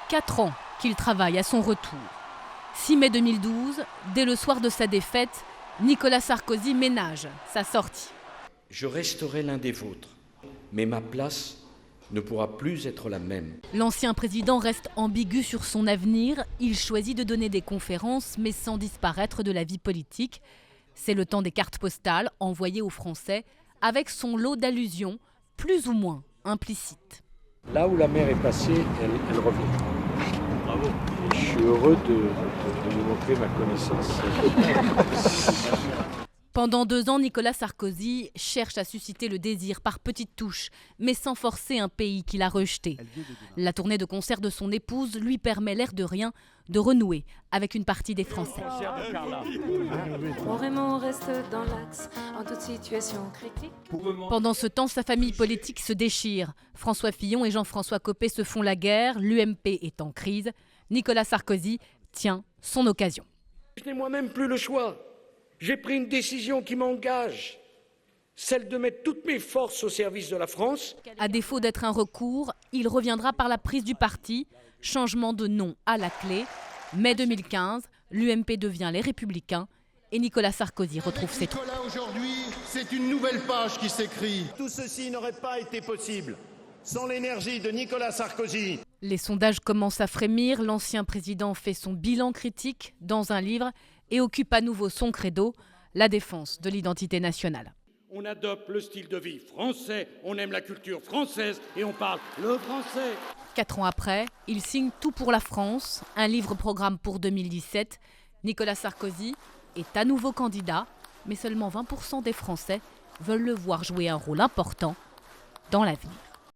4 ans qu'il travaille à son retour. 6 mai 2012, dès le soir de sa défaite, Nicolas Sarkozy ménage sa sortie. Je resterai l'un des vôtres, mais ma place ne pourra plus être la même. L'ancien président reste ambigu sur son avenir. Il choisit de donner des conférences, mais sans disparaître de la vie politique. C'est le temps des cartes postales envoyées aux Français, avec son lot d'allusions, plus ou moins implicites. Là où la mer est passée, elle revient. Bravo. Je suis heureux de lui montrer ma connaissance. Pendant 2 ans, Nicolas Sarkozy cherche à susciter le désir par petites touches, mais sans forcer un pays qu'il a rejeté. La tournée de concert de son épouse lui permet l'air de rien de renouer avec une partie des Français. On reste dans l'axe en toute situation critique. Pendant ce temps, sa famille politique se déchire. François Fillon et Jean-François Copé se font la guerre, l'UMP est en crise. Nicolas Sarkozy tient son occasion. Je n'ai moi-même plus le choix. J'ai pris une décision qui m'engage, celle de mettre toutes mes forces au service de la France. À défaut d'être un recours, il reviendra par la prise du parti. Changement de nom à la clé. Mai 2015, l'UMP devient Les Républicains et Nicolas Sarkozy retrouve ses troupes. Aujourd'hui, c'est une nouvelle page qui s'écrit. Tout ceci n'aurait pas été possible sans l'énergie de Nicolas Sarkozy. Les sondages commencent à frémir. L'ancien président fait son bilan critique dans un livre et occupe à nouveau son credo, la défense de l'identité nationale. On adopte le style de vie français, on aime la culture française et on parle le français. 4 ans après, il signe Tout pour la France, un livre-programme pour 2017. Nicolas Sarkozy est à nouveau candidat, mais seulement 20% des Français veulent le voir jouer un rôle important dans l'avenir.